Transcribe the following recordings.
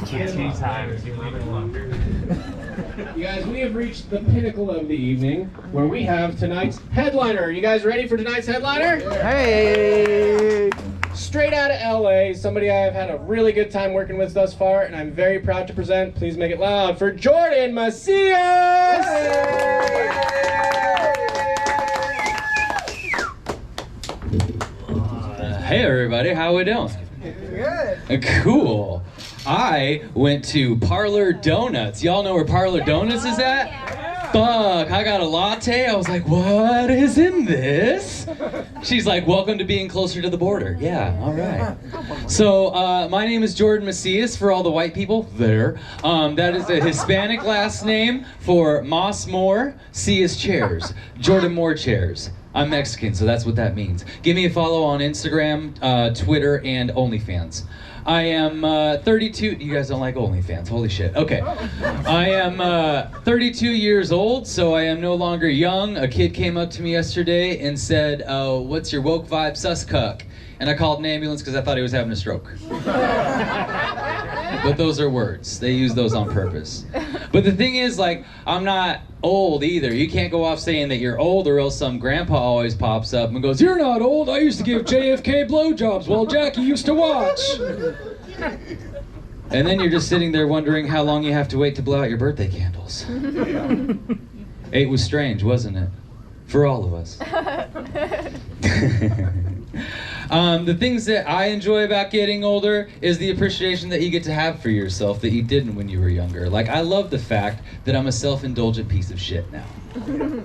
Tea time is even longer. You guys, we have reached the pinnacle of the evening where we have tonight's headliner. You guys ready for tonight's headliner? Hey! Straight out of LA, somebody I have had a really good time working with thus far, and I'm very proud to present, please make it loud, for Jordan Macias! Hey everybody, how we doing? Good. Cool. I went to Parlor Donuts. Y'all know where Parlor Donuts is at? Fuck, I got a latte. I was like, what is in this? She's like, welcome to being closer to the border. Yeah, all right. So, my name is Jordan Macias for all the white people there. That is a Hispanic last name for Moss Moore, Cias Chairs, Jordan Moore Chairs. I'm Mexican, so that's what that means. Give me a follow on Instagram, Twitter, and OnlyFans. I am 32. You guys don't like OnlyFans? Holy shit. Okay. I am 32 years old, so I am no longer young. A kid came up to me yesterday and said, what's your woke vibe sus cuck? And I called an ambulance because I thought he was having a stroke. But those are words. They use those on purpose. But the thing is, like, I'm not old either. You can't go off saying that you're old or else some grandpa always pops up and goes, you're not old. I used to give JFK blowjobs while Jackie used to watch. And then you're just sitting there wondering how long you have to wait to blow out your birthday candles. It was strange, wasn't it? For all of us. The things that I enjoy about getting older is the appreciation that you get to have for yourself that you didn't when you were younger. Like, I love the fact that I'm a self-indulgent piece of shit now.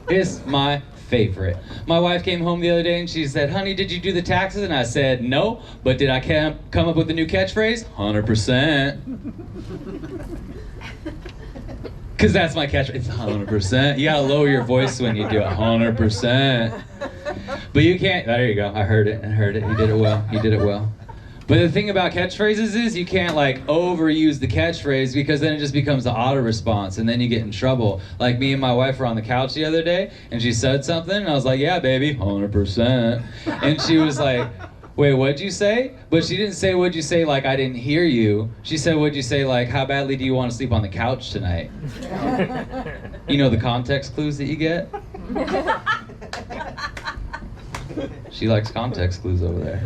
It's my favorite. My wife came home the other day and she said, honey, did you do the taxes? And I said, no, but did I come up with a new catchphrase? 100%. Because that's my catchphrase. It's 100%. You gotta lower your voice when you do it. 100%. But you can't. There you go. I heard it. You did it well. But the thing about catchphrases is you can't like overuse the catchphrase because then it just becomes the auto response and then you get in trouble. Like me and my wife were on the couch the other day and she said something and I was like, yeah, baby, 100%. And she was like, wait, what'd you say? But she didn't say, what'd you say, like, I didn't hear you. She said, what'd you say, like, how badly do you want to sleep on the couch tonight? You know the context clues that you get? She likes context clues over there.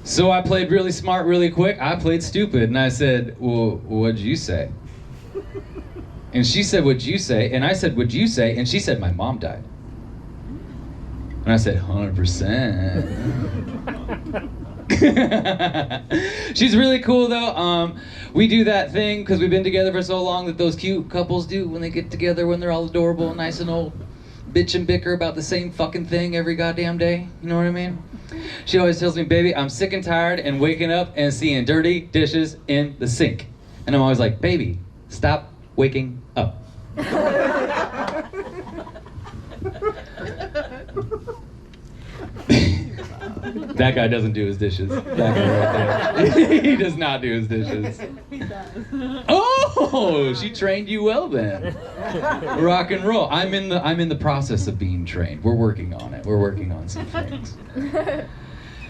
So I played really smart really quick. I played stupid. And I said, well, what'd you say? And she said, what'd you say? And I said, what'd you say? And she said, my mom died. And I said, 100%. She's really cool though. We do that thing because we've been together for so long that those cute couples do when they get together when they're all adorable and nice and old. Bitch and bicker about the same fucking thing every goddamn day. You know what I mean? She always tells me, baby, I'm sick and tired and waking up and seeing dirty dishes in the sink. And I'm always like, baby, stop waking up. That guy doesn't do his dishes. That guy right there. He does not do his dishes. Oh, she trained you well then. Rock and roll. I'm in the process of being trained. We're working on it. We're working on some things.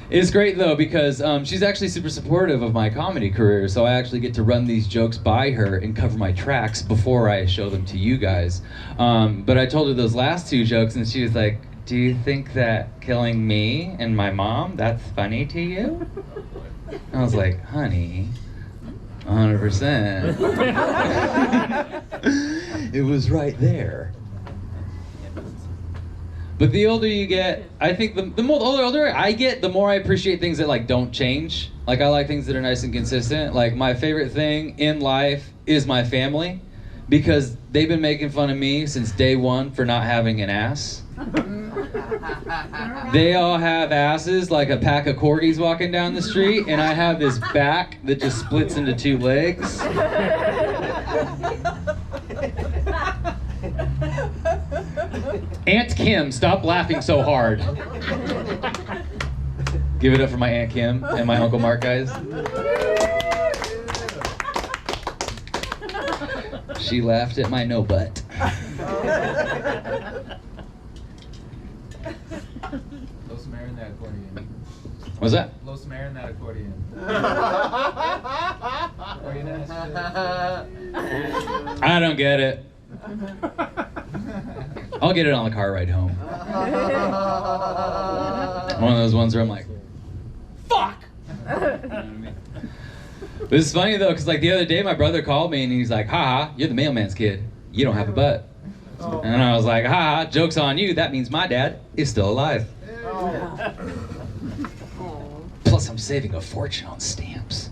It's great though because she's actually super supportive of my comedy career, so I actually get to run these jokes by her and cover my tracks before I show them to you guys. But I told her those last two jokes and she was like, do you think that killing me and my mom, that's funny to you? I was like, honey, 100%. It was right there. But the older you get, I think the older I get, the more I appreciate things that like don't change. Like I like things that are nice and consistent. Like my favorite thing in life is my family because they've been making fun of me since day one for not having an ass. They all have asses like a pack of corgis walking down the street, and I have this back that just splits into two legs. Aunt Kim, stop laughing so hard. Give it up for my Aunt Kim and my Uncle Mark, guys. She laughed at my no butt. Los Mare in that accordion. What's that? Los Mare in that accordion. for you now. I don't get it. I'll get it on the car ride home. One of those ones where I'm like, fuck! This is funny though, because like the other day my brother called me and he's like, haha, you're the mailman's kid. You don't have a butt. And I was like, haha, joke's on you. That means my dad is still alive. Plus I'm saving a fortune on stamps.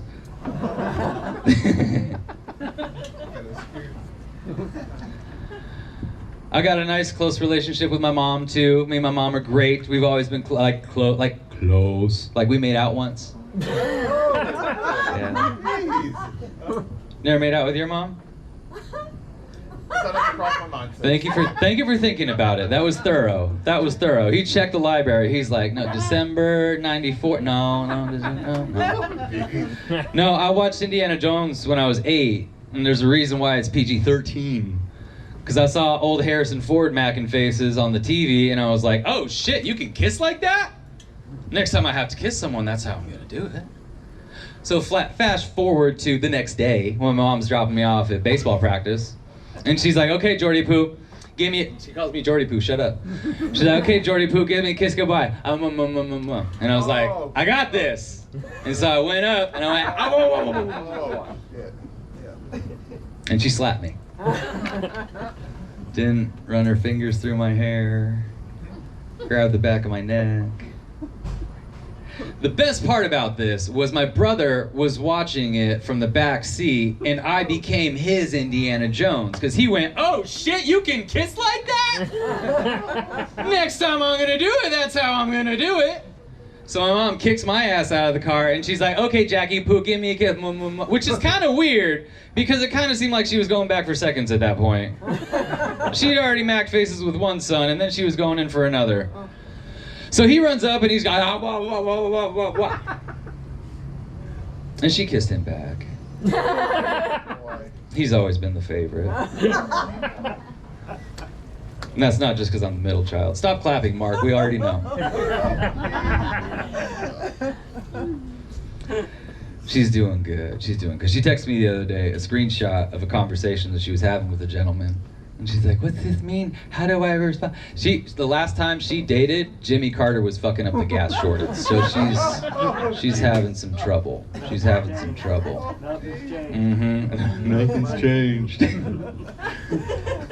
I got a nice close relationship with my mom too. Me and my mom are great. We've always been close. Like we made out once. Yeah. Never made out with your mom? Thank you for thinking about it. That was thorough. He checked the library. He's like, no, December '94. No. No, I watched Indiana Jones when I was 8, and there's a reason why it's PG-13. Because I saw old Harrison Ford macking faces on the TV, and I was like, oh shit, you can kiss like that? Next time I have to kiss someone, that's how I'm gonna do it. So fast forward to the next day when my mom's dropping me off at baseball practice. And she's like, okay, Jordy Poo, she calls me Jordy Poo, shut up. She's like, okay, Jordy Poo, give me a kiss goodbye. And I was like, I got this. And so I went up and I went, and she slapped me. Didn't run her fingers through my hair, grabbed the back of my neck. The best part about this was my brother was watching it from the back seat, and I became his Indiana Jones, because he went, oh shit, you can kiss like that? Next time I'm gonna do it, that's how I'm gonna do it. So my mom kicks my ass out of the car, and she's like, okay, Jackie Poo, give me a kiss, which is kind of weird, because it kind of seemed like she was going back for seconds at that point. She'd already macked faces with one son, and then she was going in for another. So he runs up and he's got, and she kissed him back. He's always been the favorite. And that's not just because I'm the middle child. Stop clapping, Mark. We already know. She's doing good. She texted me the other day a screenshot of a conversation that she was having with a gentleman. And she's like, what's this mean? How do I respond? The last time she dated, Jimmy Carter was fucking up the gas shortage. So she's having some trouble. Mm-hmm. Nothing's changed.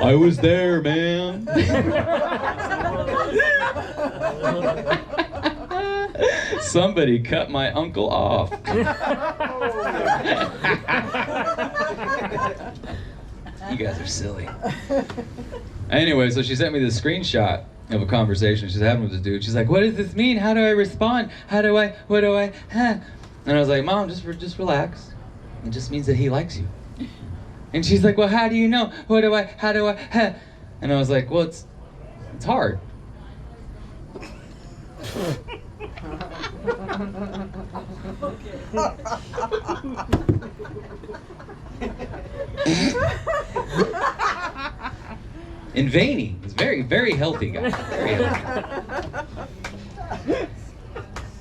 I was there, man. Somebody cut my uncle off. You guys are silly. Anyway, so she sent me this screenshot of a conversation she's having with this dude. She's like, what does this mean? How do I respond? What do I, huh? And I was like, Mom, just relax. It just means that he likes you. And she's like, well, how do you know? How do I, huh? And I was like, well, it's hard. And veiny. He's very, very healthy guy. Very healthy.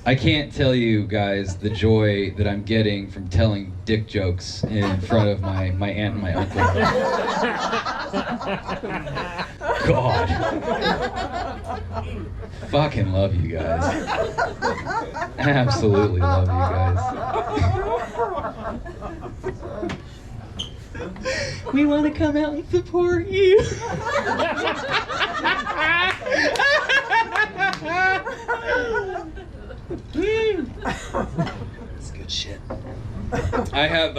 I can't tell you guys the joy that I'm getting from telling dick jokes in front of my aunt and my uncle. God. Fucking love you guys. Absolutely love you guys. We want to come out and support you. That's good shit. I have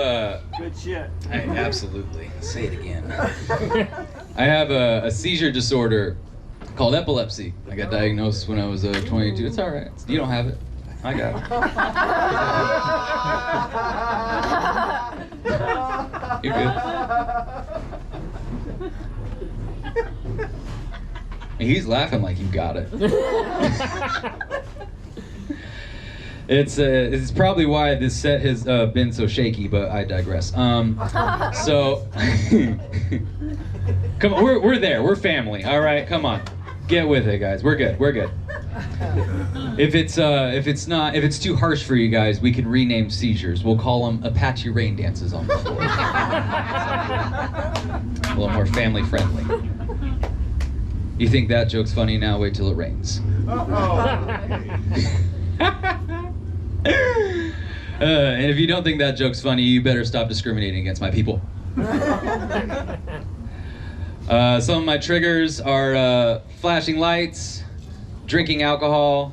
good shit. Absolutely. Say it again. I have a seizure disorder called epilepsy. I got diagnosed when I was 22. It's all right. You don't have it. I got it. You're good. He's laughing like you got it. It's probably why this set has been so shaky, but I digress. So, come on, we're there. We're family. All right, come on, get with it, guys. We're good. If it's too harsh for you guys, we can rename seizures. We'll call them Apache rain dances on the floor. A little more family friendly. You think that joke's funny? Now wait till it rains. And if you don't think that joke's funny, you better stop discriminating against my people. Some of my triggers are flashing lights, drinking alcohol,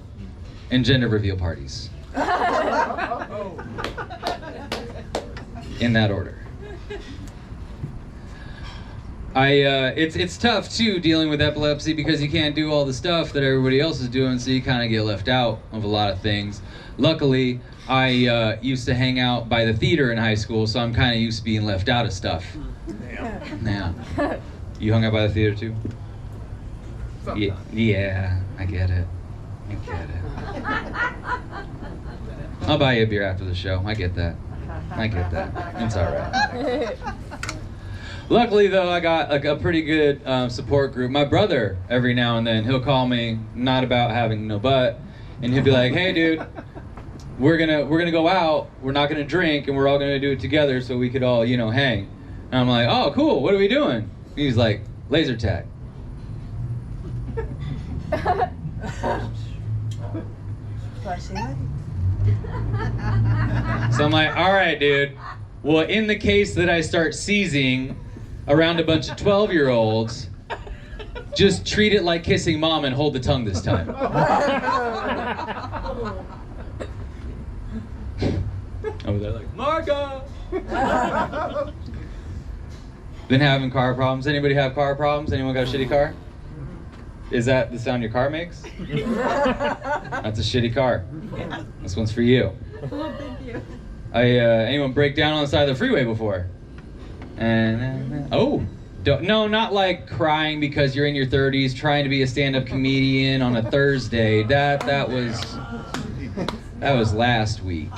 and gender reveal parties. In that order. It's tough too dealing with epilepsy because you can't do all the stuff that everybody else is doing, so you kind of get left out of a lot of things. Luckily, I used to hang out by the theater in high school, so I'm kind of used to being left out of stuff. Yeah. You hung out by the theater too? Yeah, I get it. I'll buy you a beer after the show. I get that. It's all right. Luckily, though, I got a pretty good support group. My brother, every now and then, he'll call me, not about having no butt, and he'll be like, "Hey, dude, we're gonna go out. We're not gonna drink, and we're all gonna do it together, so we could all, hang." And I'm like, "Oh, cool. What are we doing?" He's like, "Laser tag." So I'm like, "All right, dude. Well, in the case that I start seizing around a bunch of 12-year-olds, just treat it like kissing mom and hold the tongue this time." Over there like, "Margo!" Been having car problems. Anybody have car problems? Anyone got a shitty car? Is that the sound your car makes? That's a shitty car. This one's for you. Thank you. Anyone break down on the side of the freeway before? No, not like crying because you're in your 30s trying to be a stand-up comedian on a Thursday. That was last week.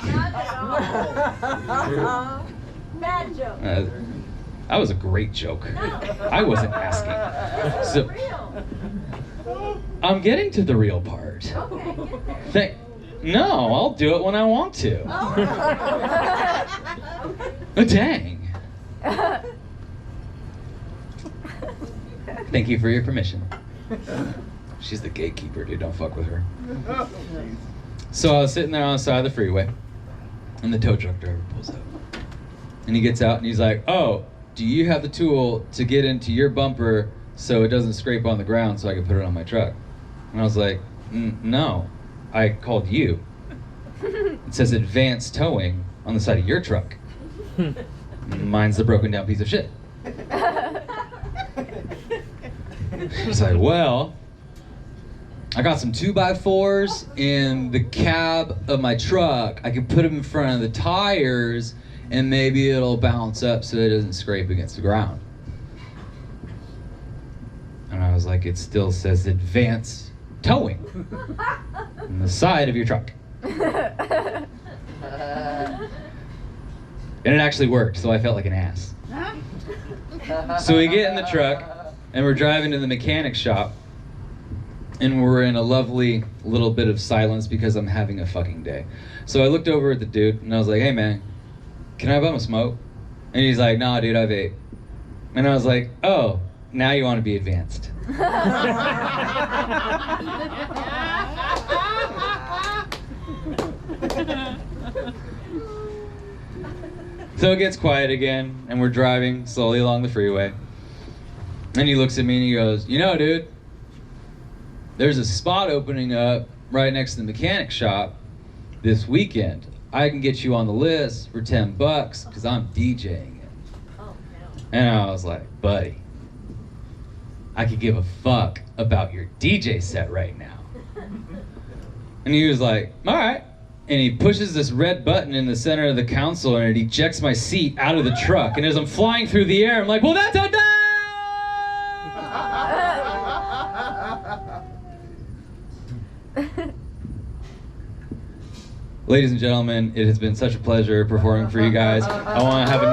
Bad joke. That was a great joke. I wasn't asking. So I'm getting to the real part. Okay, get there. No, I'll do it when I want to. Oh, dang. Thank you for your permission. She's the gatekeeper, dude. Don't fuck with her. So I was sitting there on the side of the freeway, and the tow truck driver pulls up. And he gets out, and he's like, "Oh, do you have the tool to get into your bumper so it doesn't scrape on the ground so I can put it on my truck?" And I was like, "No, I called you. It says advanced towing on the side of your truck. Mine's the broken down piece of shit." He's like, "Well, I got some 2x4s in the cab of my truck. I can put them in front of the tires and maybe it'll bounce up so it doesn't scrape against the ground." And I was like, "It still says advanced towing on the side of your truck." And it actually worked, so I felt like an ass. So we get in the truck and we're driving to the mechanic shop, and we're in a lovely little bit of silence because I'm having a fucking day. So I looked over at the dude and I was like, "Hey man, can I bum a smoke?" And he's like, "Nah dude, I vape." And I was like, "Oh, now you want to be advanced." So it gets quiet again, and we're driving slowly along the freeway. And he looks at me and he goes, "You know, dude, there's a spot opening up right next to the mechanic shop this weekend. I can get you on the list for $10 because I'm DJing it." And I was like, "Buddy, I could give a fuck about your DJ set right now." And he was like, "All right." And he pushes this red button in the center of the console and it ejects my seat out of the truck. And as I'm flying through the air, I'm like, "Well, that's a Ladies and gentlemen, it has been such a pleasure performing for you guys. I want to have a